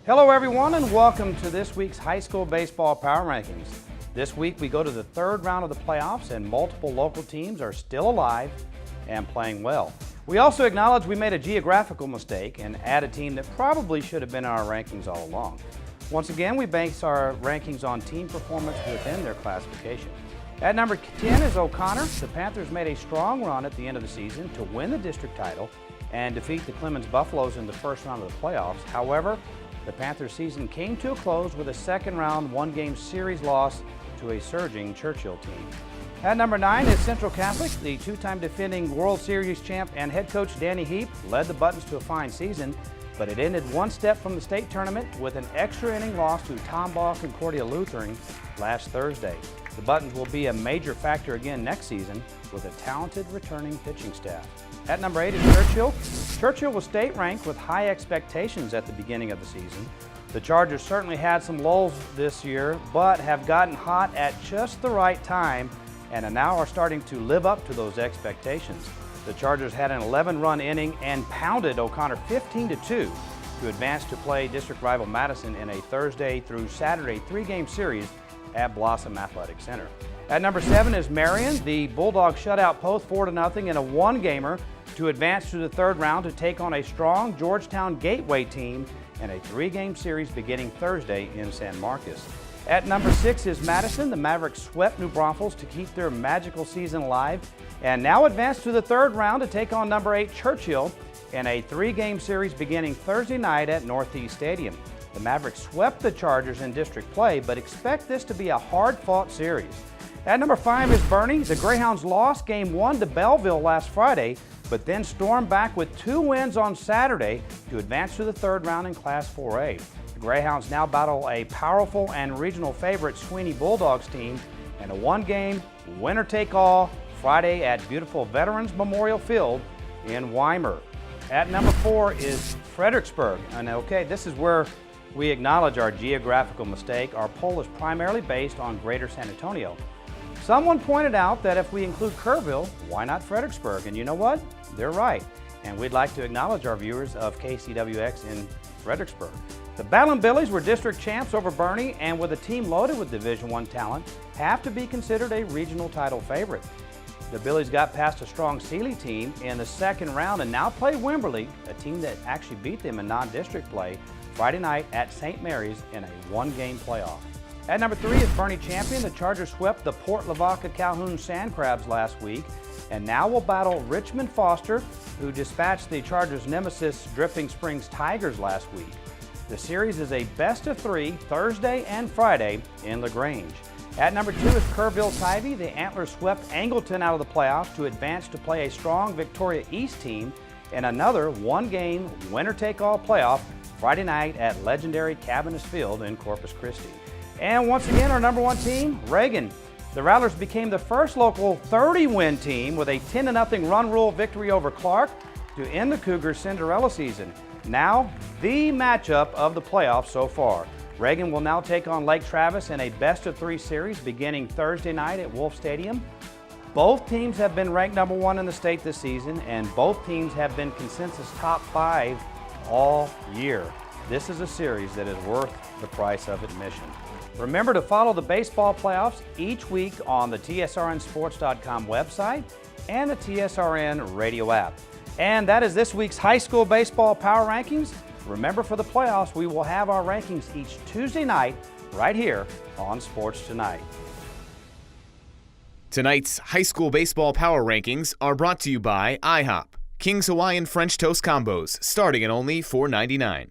Hello everyone and welcome to this week's High School Baseball Power Rankings. This week we go to the third round of the playoffs and multiple local teams are still alive and playing well. We also acknowledge we made a geographical mistake and add a team that probably should have been in our rankings all along. Once again, we base our rankings on team performance within their classification. At number 10 is O'Connor. The Panthers made a strong run at the end of the season to win the district title and defeat the Clemens Buffaloes in the first round of the playoffs. However, the Panthers season came to a close with a second round one-game series loss to a surging Churchill team. At number 9 is Central Catholic. The two-time defending World Series champ and head coach Danny Heap led the Buttons to a fine season, but it ended one step from the state tournament with an extra inning loss to Tomball Concordia Lutheran last Thursday. The Buttons will be a major factor again next season with a talented returning pitching staff. At number 8 is Churchill. Churchill was state ranked with high expectations at the beginning of the season. The Chargers certainly had some lulls this year, but have gotten hot at just the right time and now are starting to live up to those expectations. The Chargers had an 11-run inning and pounded O'Connor 15-2 to advance to play district rival Madison in a Thursday through Saturday three-game series at Blossom Athletic Center. At number 7 is Marion. The Bulldogs shut out Poth 4-0 in a one-gamer to advance to the third round to take on a strong Georgetown Gateway team in a three-game series beginning Thursday in San Marcos. At number 6 is Madison. The Mavericks swept New Braunfels to keep their magical season alive and now advance to the third round to take on number 8 Churchill in a three-game series beginning Thursday night at Northeast Stadium. The Mavericks swept the Chargers in district play, but expect this to be a hard-fought series. At number 5 is Bernie. The Greyhounds lost Game 1 to Belleville last Friday, but then stormed back with 2 wins on Saturday to advance to the third round in Class 4A. The Greyhounds now battle a powerful and regional favorite Sweeney Bulldogs team in a one-game, winner-take-all Friday at beautiful Veterans Memorial Field in Weimar. At number 4 is Fredericksburg. And okay, this is where we acknowledge our geographical mistake. Our poll is primarily based on Greater San Antonio. Someone pointed out that if we include Kerrville, why not Fredericksburg? And you know what? They're right. And we'd like to acknowledge our viewers of KCWX in Fredericksburg. The Battlin' Billies were district champs over Bernie, and with a team loaded with Division I talent, have to be considered a regional title favorite. The Billies got past a strong Sealy team in the second round and now play Wimberley, a team that actually beat them in non-district play Friday night at St. Mary's in a one-game playoff. At number 3 is Bernie champion. The Chargers swept the Port Lavaca Calhoun Sand Crabs last week and now will battle Richmond Foster, who dispatched the Chargers' nemesis Dripping Springs Tigers last week. The series is a best-of-3 Thursday and Friday in LaGrange. At number 2 is Kerrville Tivy. The Antlers swept Angleton out of the playoffs to advance to play a strong Victoria East team in another one-game, winner-take-all playoff Friday night at legendary Cabinets Field in Corpus Christi. And once again, our number 1 team, Reagan. The Rattlers became the first local 30-win team with a 10-0 run rule victory over Clark to end the Cougars' Cinderella season. Now, the matchup of the playoffs so far. Reagan will now take on Lake Travis in a best-of-3 series beginning Thursday night at Wolf Stadium. Both teams have been ranked number 1 in the state this season, and both teams have been consensus top 5 all year. This is a series that is worth the price of admission. Remember to follow the baseball playoffs each week on the TSRNsports.com website and the TSRN radio app. And that is this week's High School Baseball Power Rankings. Remember, for the playoffs, we will have our rankings each Tuesday night right here on Sports2Nite. Tonight's High School Baseball Power Rankings are brought to you by IHOP. King's Hawaiian French Toast Combos, starting at only $4.99.